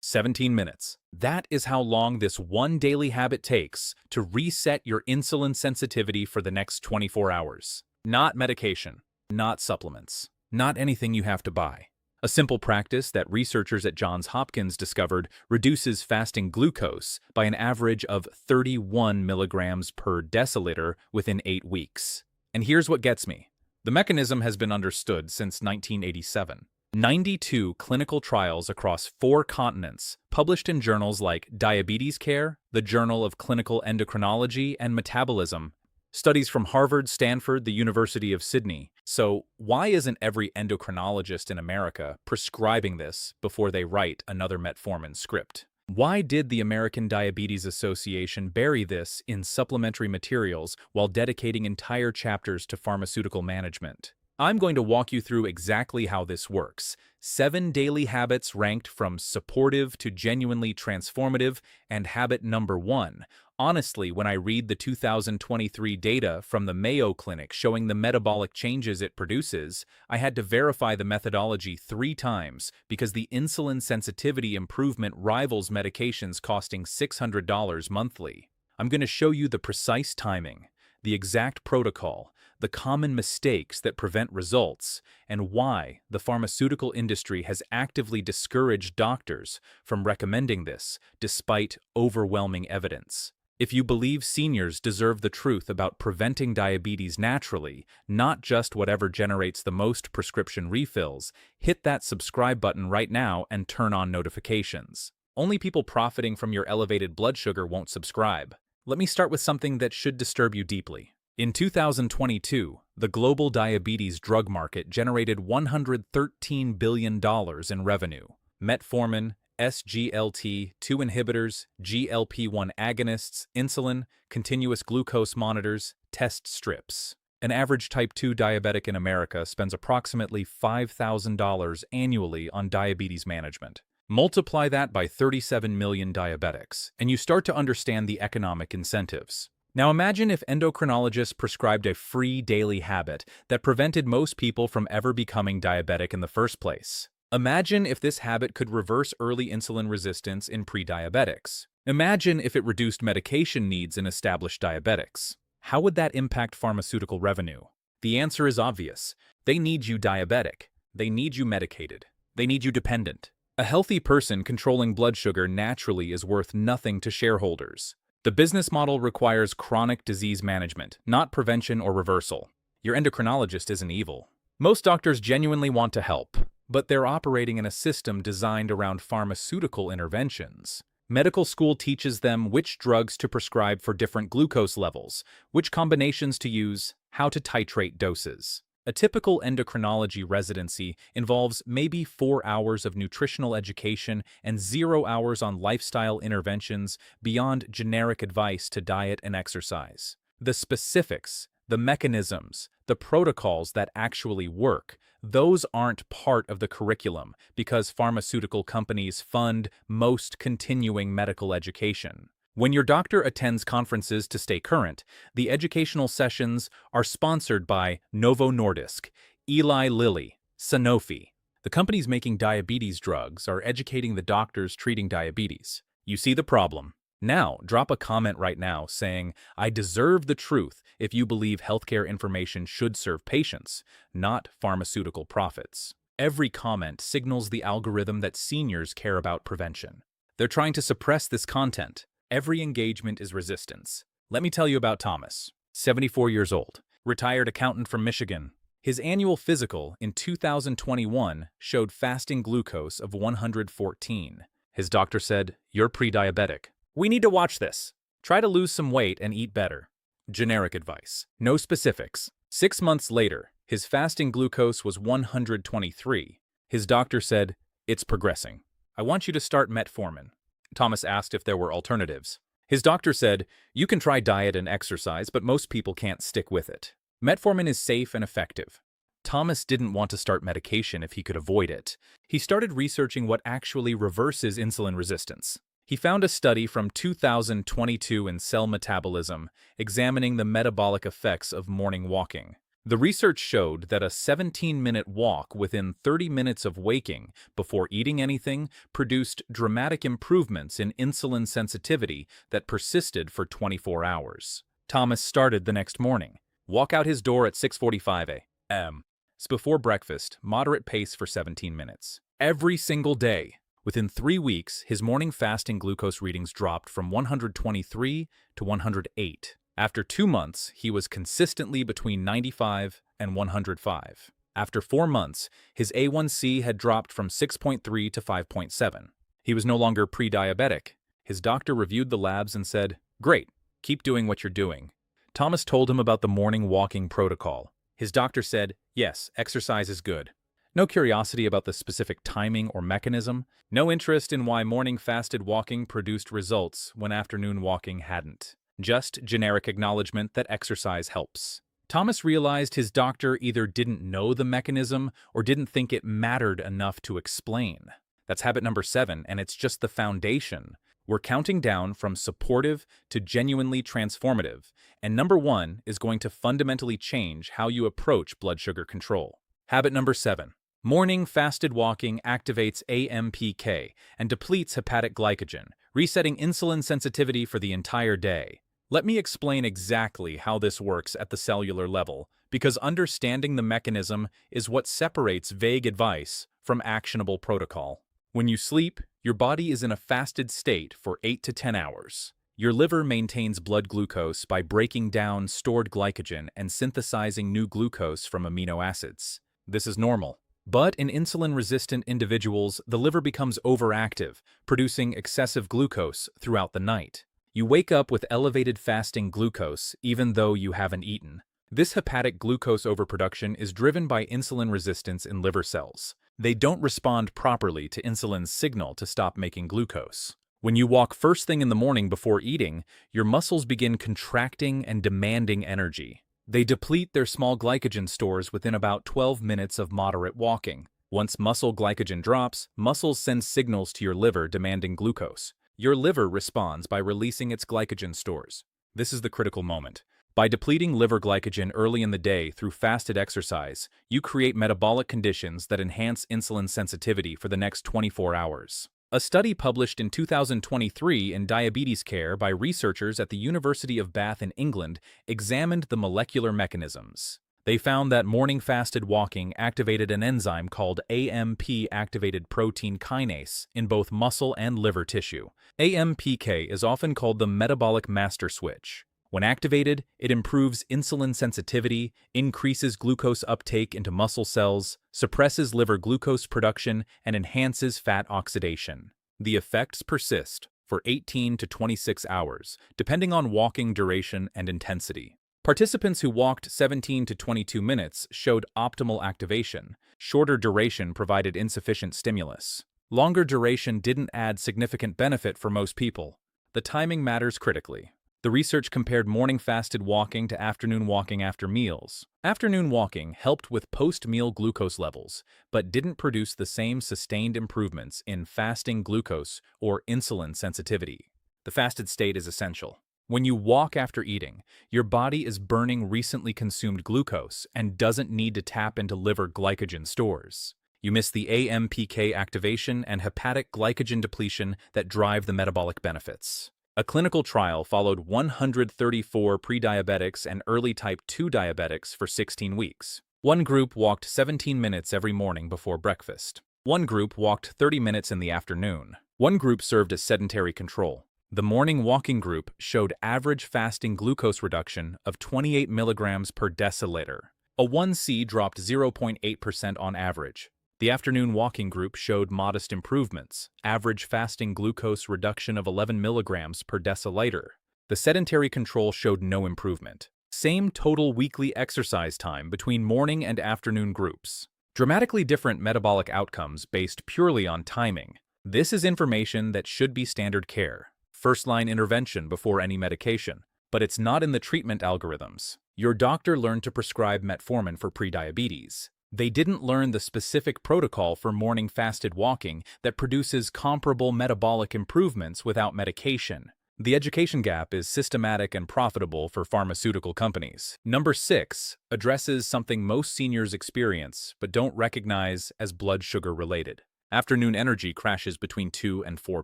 17 minutes. That is how long this one daily habit takes to reset your insulin sensitivity for the next 24 hours. Not medication, not supplements, not anything you have to buy. A simple practice that researchers at Johns Hopkins discovered reduces fasting glucose by an average of 31 milligrams per deciliter within 8 weeks. And here's what gets me. The mechanism has been understood since 1987. 92 clinical trials across 4 continents, published in journals like Diabetes Care, the Journal of Clinical Endocrinology and Metabolism, studies from Harvard, Stanford, the University of Sydney. So why isn't every endocrinologist in America prescribing this before they write another metformin script? Why did the American Diabetes Association bury this in supplementary materials while dedicating entire chapters to pharmaceutical management? I'm going to walk you through exactly how this works. 7 daily habits ranked from supportive to genuinely transformative, and habit number 1. Honestly, when I read the 2023 data from the Mayo Clinic showing the metabolic changes it produces, I had to verify the methodology 3 times because the insulin sensitivity improvement rivals medications costing $600 monthly. I'm going to show you the precise timing, the exact protocol, the common mistakes that prevent results, and why the pharmaceutical industry has actively discouraged doctors from recommending this despite overwhelming evidence. If you believe seniors deserve the truth about preventing diabetes naturally, not just whatever generates the most prescription refills, hit that subscribe button right now and turn on notifications. Only people profiting from your elevated blood sugar won't subscribe. Let me start with something that should disturb you deeply. In 2022, the global diabetes drug market generated $113 billion in revenue. Metformin, SGLT2 inhibitors, GLP-1 agonists, insulin, continuous glucose monitors, test strips. An average type 2 diabetic in America spends approximately $5,000 annually on diabetes management. Multiply that by 37 million diabetics, and you start to understand the economic incentives. Now imagine if endocrinologists prescribed a free daily habit that prevented most people from ever becoming diabetic in the first place. Imagine if this habit could reverse early insulin resistance in pre-diabetics. Imagine if it reduced medication needs in established diabetics. How would that impact pharmaceutical revenue? The answer is obvious. They need you diabetic. They need you medicated. They need you dependent. A healthy person controlling blood sugar naturally is worth nothing to shareholders. The business model requires chronic disease management, not prevention or reversal. Your endocrinologist isn't evil. Most doctors genuinely want to help, but they're operating in a system designed around pharmaceutical interventions. Medical school teaches them which drugs to prescribe for different glucose levels, which combinations to use, how to titrate doses. A typical endocrinology residency involves maybe 4 hours of nutritional education and 0 hours on lifestyle interventions beyond generic advice to diet and exercise. The specifics, the mechanisms, the protocols that actually work, those aren't part of the curriculum because pharmaceutical companies fund most continuing medical education. When your doctor attends conferences to stay current, the educational sessions are sponsored by Novo Nordisk, Eli Lilly, Sanofi. The companies making diabetes drugs are educating the doctors treating diabetes. You see the problem. Now, drop a comment right now saying, "I deserve the truth," if you believe healthcare information should serve patients, not pharmaceutical profits. Every comment signals the algorithm that seniors care about prevention. They're trying to suppress this content. Every engagement is resistance. Let me tell you about Thomas, 74 years old, retired accountant from Michigan. His annual physical in 2021 showed fasting glucose of 114. His doctor said, "You're pre-diabetic. We need to watch this. Try to lose some weight and eat better." Generic advice. No specifics. 6 months later, his fasting glucose was 123. His doctor said, "It's progressing. I want you to start metformin." Thomas asked if there were alternatives. His doctor said, "You can try diet and exercise, but most people can't stick with it. Metformin is safe and effective." Thomas didn't want to start medication if he could avoid it. He started researching what actually reverses insulin resistance. He found a study from 2022 in Cell Metabolism examining the metabolic effects of morning walking. The research showed that a 17-minute walk within 30 minutes of waking before eating anything produced dramatic improvements in insulin sensitivity that persisted for 24 hours. Thomas started the next morning. Walk out his door at 6:45 a.m. Before breakfast, moderate pace for 17 minutes. Every single day. Within 3 weeks, his morning fasting glucose readings dropped from 123 to 108. After 2 months, he was consistently between 95 and 105. After 4 months, his A1C had dropped from 6.3 to 5.7. He was no longer pre-diabetic. His doctor reviewed the labs and said, "Great, keep doing what you're doing." Thomas told him about the morning walking protocol. His doctor said, "Yes, exercise is good." No curiosity about the specific timing or mechanism. No interest in why morning fasted walking produced results when afternoon walking hadn't. Just generic acknowledgement that exercise helps. Thomas realized his doctor either didn't know the mechanism or didn't think it mattered enough to explain. That's habit number 7, and it's just the foundation. We're counting down from supportive to genuinely transformative, and number 1 is going to fundamentally change how you approach blood sugar control. Habit number 7. Morning fasted walking activates AMPK and depletes hepatic glycogen, resetting insulin sensitivity for the entire day. Let me explain exactly how this works at the cellular level, because understanding the mechanism is what separates vague advice from actionable protocol. When you sleep, your body is in a fasted state for 8 to 10 hours. Your liver maintains blood glucose by breaking down stored glycogen and synthesizing new glucose from amino acids. This is normal. But in insulin-resistant individuals, the liver becomes overactive, producing excessive glucose throughout the night. You wake up with elevated fasting glucose even though you haven't eaten. This hepatic glucose overproduction is driven by insulin resistance in liver cells. They don't respond properly to insulin's signal to stop making glucose. When you walk first thing in the morning before eating, your muscles begin contracting and demanding energy. They deplete their small glycogen stores within about 12 minutes of moderate walking. Once muscle glycogen drops, muscles send signals to your liver demanding glucose. Your liver responds by releasing its glycogen stores. This is the critical moment. By depleting liver glycogen early in the day through fasted exercise, you create metabolic conditions that enhance insulin sensitivity for the next 24 hours. A study published in 2023 in Diabetes Care by researchers at the University of Bath in England examined the molecular mechanisms. They found that morning fasted walking activated an enzyme called AMP-activated protein kinase in both muscle and liver tissue. AMPK is often called the metabolic master switch. When activated, it improves insulin sensitivity, increases glucose uptake into muscle cells, suppresses liver glucose production, and enhances fat oxidation. The effects persist for 18 to 26 hours, depending on walking duration and intensity. Participants who walked 17 to 22 minutes showed optimal activation. Shorter duration provided insufficient stimulus. Longer duration didn't add significant benefit for most people. The timing matters critically. The research compared morning fasted walking to afternoon walking after meals. Afternoon walking helped with post-meal glucose levels, but didn't produce the same sustained improvements in fasting glucose or insulin sensitivity. The fasted state is essential. When you walk after eating, your body is burning recently consumed glucose and doesn't need to tap into liver glycogen stores. You miss the AMPK activation and hepatic glycogen depletion that drive the metabolic benefits. A clinical trial followed 134 pre-diabetics and early type 2 diabetics for 16 weeks. One group walked 17 minutes every morning before breakfast. One group walked 30 minutes in the afternoon. One group served as sedentary control. The morning walking group showed average fasting glucose reduction of 28 milligrams per deciliter. A1C dropped 0.8% on average. The afternoon walking group showed modest improvements, average fasting glucose reduction of 11 milligrams per deciliter. The sedentary control showed no improvement. Same total weekly exercise time between morning and afternoon groups. Dramatically different metabolic outcomes based purely on timing. This is information that should be standard care. First-line intervention before any medication. But it's not in the treatment algorithms. Your doctor learned to prescribe metformin for prediabetes. They didn't learn the specific protocol for morning fasted walking that produces comparable metabolic improvements without medication. The education gap is systematic and profitable for pharmaceutical companies. Number 6 addresses something most seniors experience but don't recognize as blood sugar related. Afternoon energy crashes between 2 and 4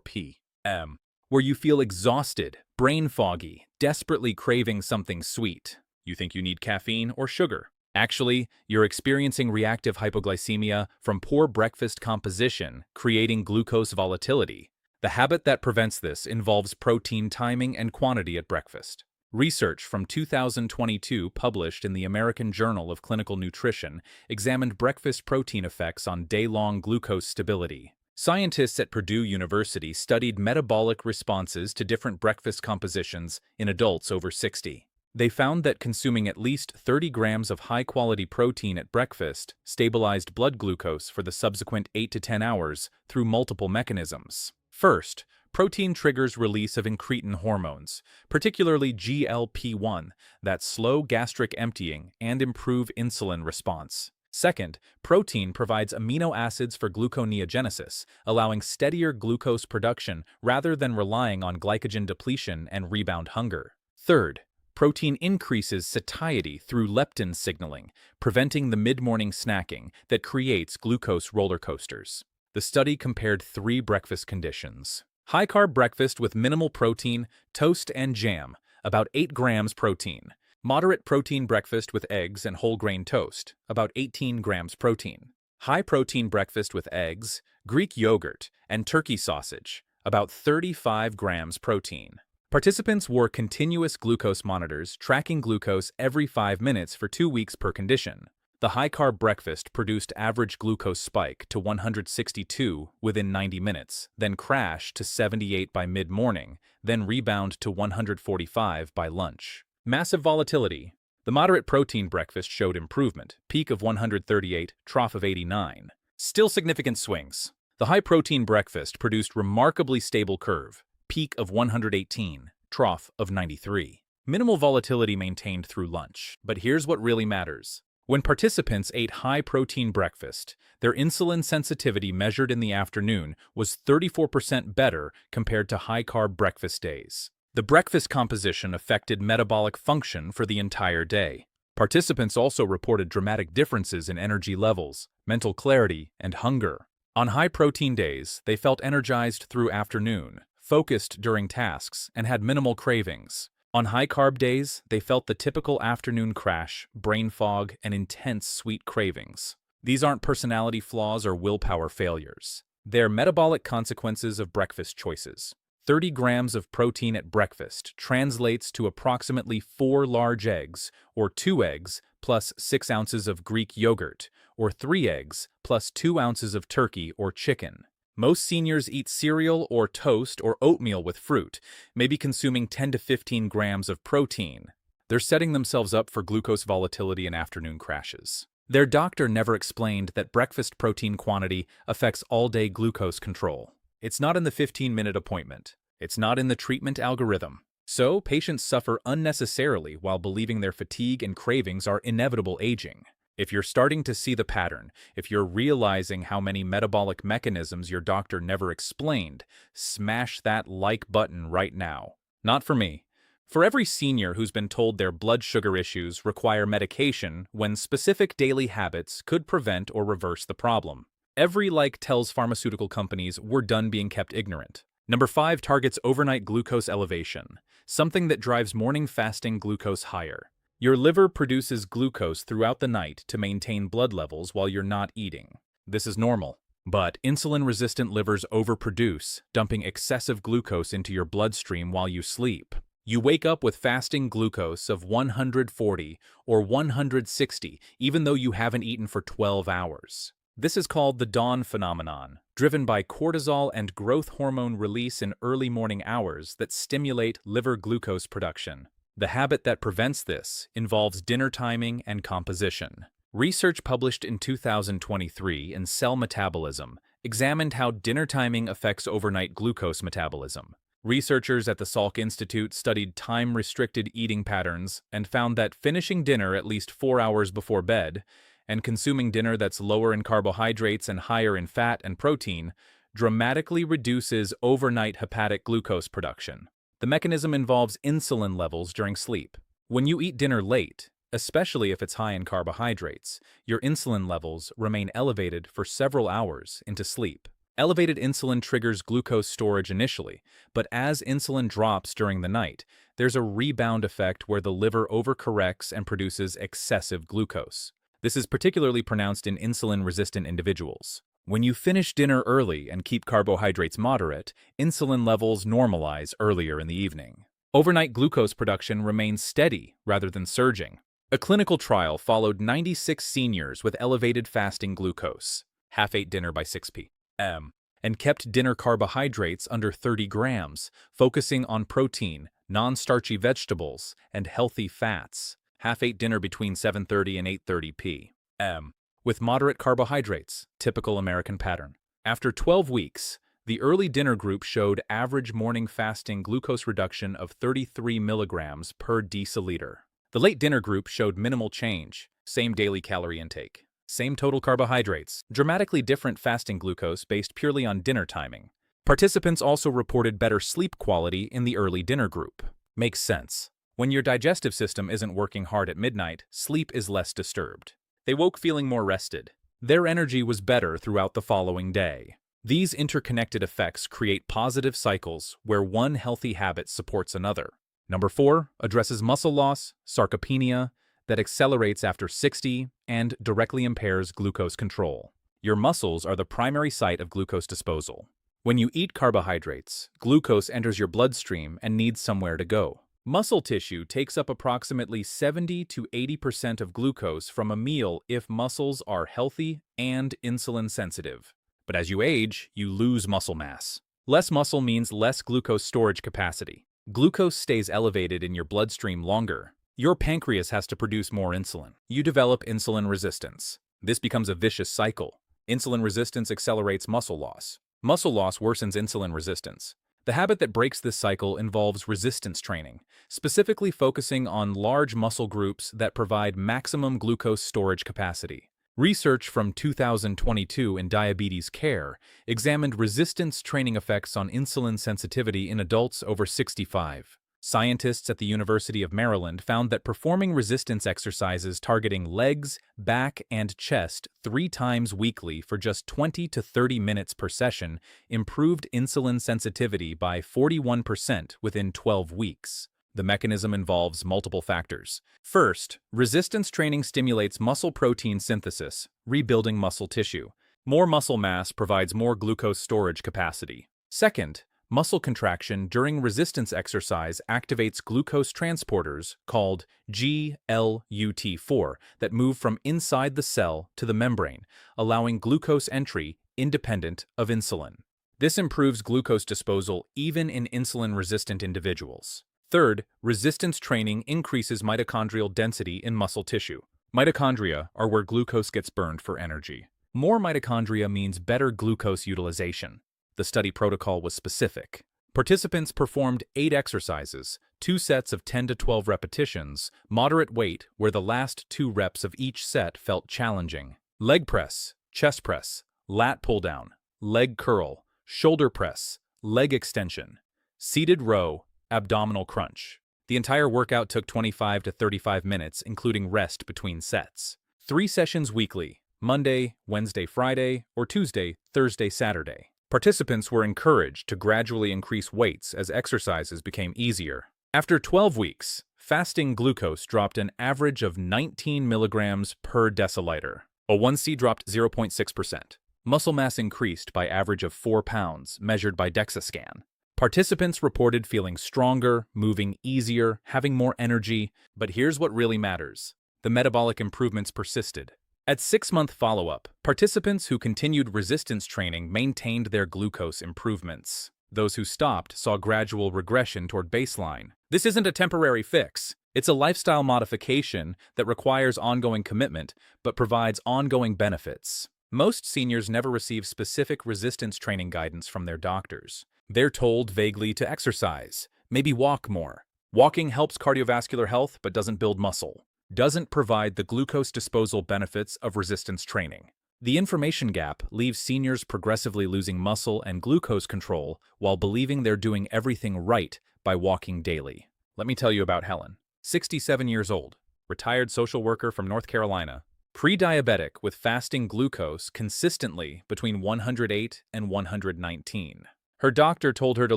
p.m., where you feel exhausted, brain foggy, desperately craving something sweet. You think you need caffeine or sugar. Actually, you're experiencing reactive hypoglycemia from poor breakfast composition, creating glucose volatility. The habit that prevents this involves protein timing and quantity at breakfast. Research from 2022 published in the American Journal of Clinical Nutrition examined breakfast protein effects on day-long glucose stability. Scientists at Purdue University studied metabolic responses to different breakfast compositions in adults over 60. They found that consuming at least 30 grams of high-quality protein at breakfast stabilized blood glucose for the subsequent 8 to 10 hours through multiple mechanisms. First, protein triggers release of incretin hormones, particularly GLP-1, that slow gastric emptying and improve insulin response. Second, protein provides amino acids for gluconeogenesis, allowing steadier glucose production rather than relying on glycogen depletion and rebound hunger. Third, protein increases satiety through leptin signaling, preventing the mid-morning snacking that creates glucose roller coasters. The study compared 3 breakfast conditions. High-carb breakfast with minimal protein, toast and jam, about 8 grams protein. Moderate protein breakfast with eggs and whole grain toast, about 18 grams protein. High-protein breakfast with eggs, Greek yogurt, and turkey sausage, about 35 grams protein. Participants wore continuous glucose monitors, tracking glucose every 5 minutes for 2 weeks per condition. The high-carb breakfast produced average glucose spike to 162 within 90 minutes, then crash to 78 by mid-morning, then rebound to 145 by lunch. Massive volatility. The moderate protein breakfast showed improvement, peak of 138, trough of 89. Still significant swings. The high-protein breakfast produced remarkably stable curve, peak of 118, trough of 93. Minimal volatility maintained through lunch. But here's what really matters. When participants ate high-protein breakfast, their insulin sensitivity measured in the afternoon was 34% better compared to high-carb breakfast days. The breakfast composition affected metabolic function for the entire day. Participants also reported dramatic differences in energy levels, mental clarity, and hunger. On high-protein days, they felt energized through afternoon, focused during tasks, and had minimal cravings. On high-carb days, they felt the typical afternoon crash, brain fog, and intense sweet cravings. These aren't personality flaws or willpower failures. They're metabolic consequences of breakfast choices. 30 grams of protein at breakfast translates to approximately 4 large eggs, or 2 eggs, plus 6 ounces of Greek yogurt, or 3 eggs, plus 2 ounces of turkey or chicken. Most seniors eat cereal or toast or oatmeal with fruit, maybe consuming 10 to 15 grams of protein. They're setting themselves up for glucose volatility and afternoon crashes. Their doctor never explained that breakfast protein quantity affects all-day glucose control. It's not in the 15-minute appointment. It's not in the treatment algorithm. So, patients suffer unnecessarily while believing their fatigue and cravings are inevitable aging. If you're starting to see the pattern, if you're realizing how many metabolic mechanisms your doctor never explained, smash that like button right now. Not for me. For every senior who's been told their blood sugar issues require medication when specific daily habits could prevent or reverse the problem. Every like tells pharmaceutical companies we're done being kept ignorant. Number 5 targets overnight glucose elevation, something that drives morning fasting glucose higher. Your liver produces glucose throughout the night to maintain blood levels while you're not eating. This is normal. But insulin-resistant livers overproduce, dumping excessive glucose into your bloodstream while you sleep. You wake up with fasting glucose of 140 or 160, even though you haven't eaten for 12 hours. This is called the dawn phenomenon, driven by cortisol and growth hormone release in early morning hours that stimulate liver glucose production. The habit that prevents this involves dinner timing and composition. Research published in 2023 in Cell Metabolism examined how dinner timing affects overnight glucose metabolism. Researchers at the Salk Institute studied time-restricted eating patterns and found that finishing dinner at least 4 hours before bed and consuming dinner that's lower in carbohydrates and higher in fat and protein dramatically reduces overnight hepatic glucose production. The mechanism involves insulin levels during sleep. When you eat dinner late, especially if it's high in carbohydrates, your insulin levels remain elevated for several hours into sleep. Elevated insulin triggers glucose storage initially, but as insulin drops during the night, there's a rebound effect where the liver overcorrects and produces excessive glucose. This is particularly pronounced in insulin-resistant individuals. When you finish dinner early and keep carbohydrates moderate, insulin levels normalize earlier in the evening. Overnight glucose production remains steady rather than surging. A clinical trial followed 96 seniors with elevated fasting glucose, half-ate dinner by 6 p.m., and kept dinner carbohydrates under 30 grams, focusing on protein, non-starchy vegetables, and healthy fats. Half-ate dinner between 7:30 and 8:30 p.m., with moderate carbohydrates, typical American pattern. After 12 weeks, the early dinner group showed average morning fasting glucose reduction of 33 milligrams per deciliter. The late dinner group showed minimal change, same daily calorie intake, same total carbohydrates, dramatically different fasting glucose based purely on dinner timing. Participants also reported better sleep quality in the early dinner group. Makes sense. When your digestive system isn't working hard at midnight, sleep is less disturbed. They woke feeling more rested. Their energy was better throughout the following day. These interconnected effects create positive cycles where one healthy habit supports another. Number 4 addresses muscle loss, sarcopenia, that accelerates after 60 and directly impairs glucose control. Your muscles are the primary site of glucose disposal. When you eat carbohydrates, glucose enters your bloodstream and needs somewhere to go. Muscle tissue takes up approximately 70 to 80% of glucose from a meal if muscles are healthy and insulin sensitive. But as you age, you lose muscle mass. Less muscle means less glucose storage capacity. Glucose stays elevated in your bloodstream longer. Your pancreas has to produce more insulin. You develop insulin resistance. This becomes a vicious cycle. Insulin resistance accelerates muscle loss. Muscle loss worsens insulin resistance. The habit that breaks this cycle involves resistance training, specifically focusing on large muscle groups that provide maximum glucose storage capacity. Research from 2022 in diabetes care examined resistance training effects on insulin sensitivity in adults over 65. Scientists at the University of Maryland found that performing resistance exercises targeting legs, back, and chest 3 times weekly for just 20 to 30 minutes per session improved insulin sensitivity by 41% within 12 weeks. The mechanism involves multiple factors. First, resistance training stimulates muscle protein synthesis, rebuilding muscle tissue. More muscle mass provides more glucose storage capacity. Second, muscle contraction during resistance exercise activates glucose transporters called GLUT4 that move from inside the cell to the membrane, allowing glucose entry independent of insulin. This improves glucose disposal even in insulin-resistant individuals. Third, resistance training increases mitochondrial density in muscle tissue. Mitochondria are where glucose gets burned for energy. More mitochondria means better glucose utilization. The study protocol was specific. Participants performed 8 exercises, 2 sets of 10 to 12 repetitions, moderate weight where the last 2 reps of each set felt challenging. Leg press, chest press, lat pull down, leg curl, shoulder press, leg extension, seated row, abdominal crunch. The entire workout took 25 to 35 minutes, including rest between sets. 3 sessions weekly, Monday, Wednesday, Friday, or Tuesday, Thursday, Saturday. Participants were encouraged to gradually increase weights as exercises became easier. After 12 weeks, fasting glucose dropped an average of 19 milligrams per deciliter. A1C dropped 0.6%. Muscle mass increased by average of 4 pounds, measured by DEXA scan. Participants reported feeling stronger, moving easier, having more energy, but here's what really matters. The metabolic improvements persisted. At 6-month follow-up, participants who continued resistance training maintained their glucose improvements. Those who stopped saw gradual regression toward baseline. This isn't a temporary fix. It's a lifestyle modification that requires ongoing commitment, but provides ongoing benefits. Most seniors never receive specific resistance training guidance from their doctors. They're told vaguely to exercise, maybe walk more. Walking helps cardiovascular health but doesn't build muscle. Doesn't provide the glucose disposal benefits of resistance training. The information gap leaves seniors progressively losing muscle and glucose control while believing they're doing everything right by walking daily. Let me tell you about Helen, 67 years old, retired social worker from North Carolina, pre-diabetic with fasting glucose consistently between 108 and 119. Her doctor told her to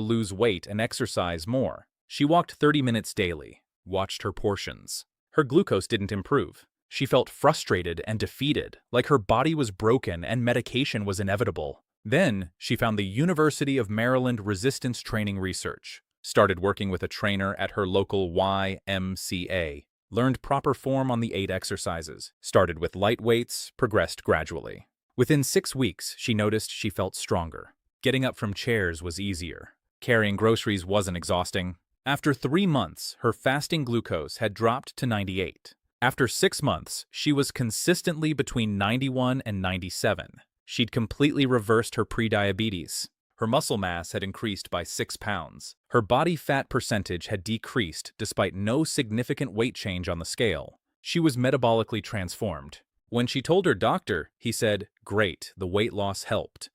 lose weight and exercise more. She walked 30 minutes daily, watched her portions. Her glucose didn't improve. She felt frustrated and defeated, like her body was broken and medication was inevitable. Then, she found the University of Maryland Resistance Training Research, started working with a trainer at her local YMCA, learned proper form on the 8 exercises, started with light weights, progressed gradually. Within 6 weeks, she noticed she felt stronger. Getting up from chairs was easier. Carrying groceries wasn't exhausting. After 3 months, her fasting glucose had dropped to 98. After 6 months, she was consistently between 91 and 97. She'd completely reversed her prediabetes. Her muscle mass had increased by 6 pounds. Her body fat percentage had decreased despite no significant weight change on the scale. She was metabolically transformed. When she told her doctor, he said, "Great, the weight loss helped."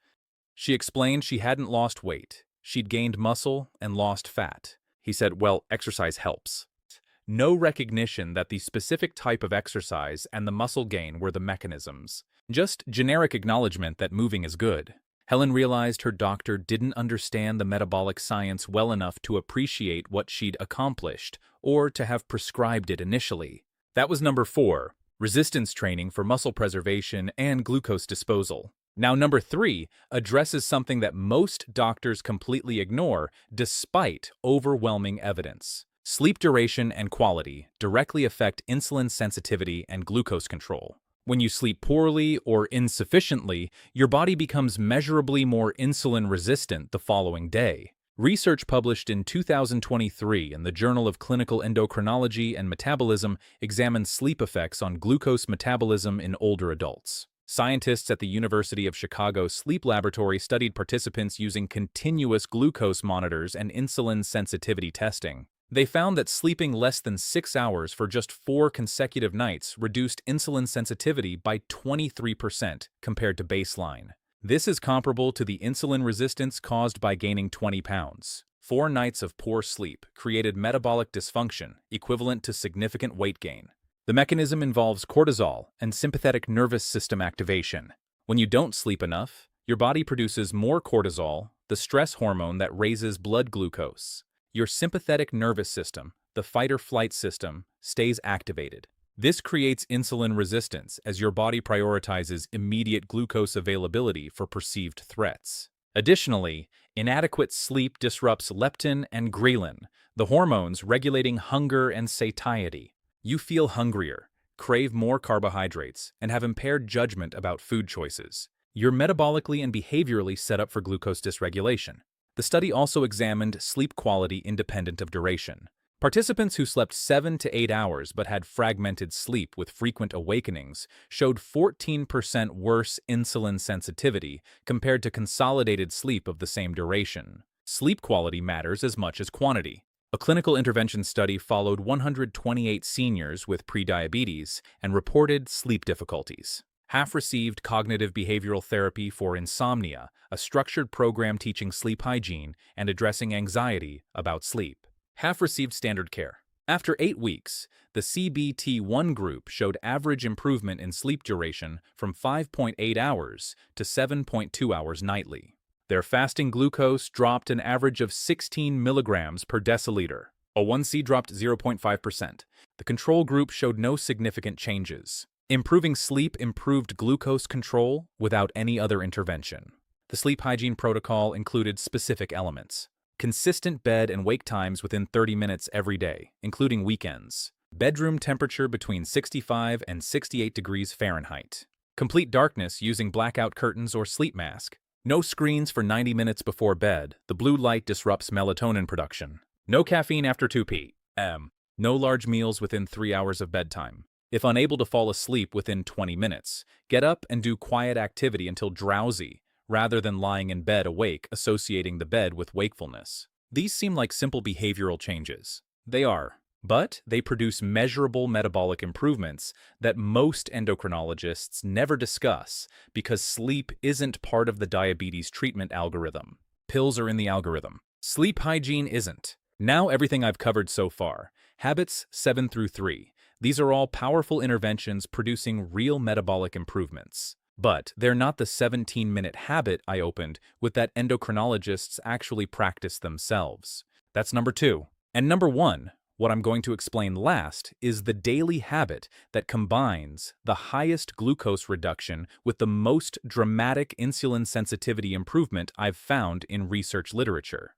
She explained she hadn't lost weight. She'd gained muscle and lost fat. He said, "Well, exercise helps." No recognition that the specific type of exercise and the muscle gain were the mechanisms. Just generic acknowledgement that moving is good. Helen realized her doctor didn't understand the metabolic science well enough to appreciate what she'd accomplished or to have prescribed it initially. That was number 4, resistance training for muscle preservation and glucose disposal. Now, number 3 addresses something that most doctors completely ignore despite overwhelming evidence. Sleep duration and quality directly affect insulin sensitivity and glucose control. When you sleep poorly or insufficiently, your body becomes measurably more insulin resistant the following day. Research published in 2023 in the Journal of Clinical Endocrinology and Metabolism examined sleep effects on glucose metabolism in older adults. Scientists at the University of Chicago Sleep Laboratory studied participants using continuous glucose monitors and insulin sensitivity testing. They found that sleeping less than 6 hours for just 4 consecutive nights reduced insulin sensitivity by 23% compared to baseline. This is comparable to the insulin resistance caused by gaining 20 pounds. 4 nights of poor sleep created metabolic dysfunction equivalent to significant weight gain. The mechanism involves cortisol and sympathetic nervous system activation. When you don't sleep enough, your body produces more cortisol, the stress hormone that raises blood glucose. Your sympathetic nervous system, the fight-or-flight system, stays activated. This creates insulin resistance as your body prioritizes immediate glucose availability for perceived threats. Additionally, inadequate sleep disrupts leptin and ghrelin, the hormones regulating hunger and satiety. You feel hungrier, crave more carbohydrates, and have impaired judgment about food choices. You're metabolically and behaviorally set up for glucose dysregulation. The study also examined sleep quality independent of duration. Participants who slept 7 to 8 hours but had fragmented sleep with frequent awakenings showed 14% worse insulin sensitivity compared to consolidated sleep of the same duration. Sleep quality matters as much as quantity. A clinical intervention study followed 128 seniors with prediabetes and reported sleep difficulties. Half received cognitive behavioral therapy for insomnia, a structured program teaching sleep hygiene and addressing anxiety about sleep. Half received standard care. After 8 weeks, the CBT1 group showed average improvement in sleep duration from 5.8 hours to 7.2 hours nightly. Their fasting glucose dropped an average of 16 milligrams per deciliter. A1C dropped 0.5%. The control group showed no significant changes. Improving sleep improved glucose control without any other intervention. The sleep hygiene protocol included specific elements. Consistent bed and wake times within 30 minutes every day, including weekends. Bedroom temperature between 65 and 68 degrees Fahrenheit. Complete darkness using blackout curtains or sleep mask. No screens for 90 minutes before bed. The blue light disrupts melatonin production. No caffeine after 2 p.m. No large meals within 3 hours of bedtime. If unable to fall asleep within 20 minutes, get up and do quiet activity until drowsy, rather than lying in bed awake associating the bed with wakefulness. These seem like simple behavioral changes. They are, But they produce measurable metabolic improvements that most endocrinologists never discuss because sleep isn't part of the diabetes treatment algorithm. Pills are in the algorithm. Sleep hygiene isn't. Now everything I've covered so far, habits 7 through 3, these are all powerful interventions producing real metabolic improvements. But they're not the 17-minute habit I opened with that endocrinologists actually practice themselves. That's number 2. And number 1, what I'm going to explain last, is the daily habit that combines the highest glucose reduction with the most dramatic insulin sensitivity improvement I've found in research literature.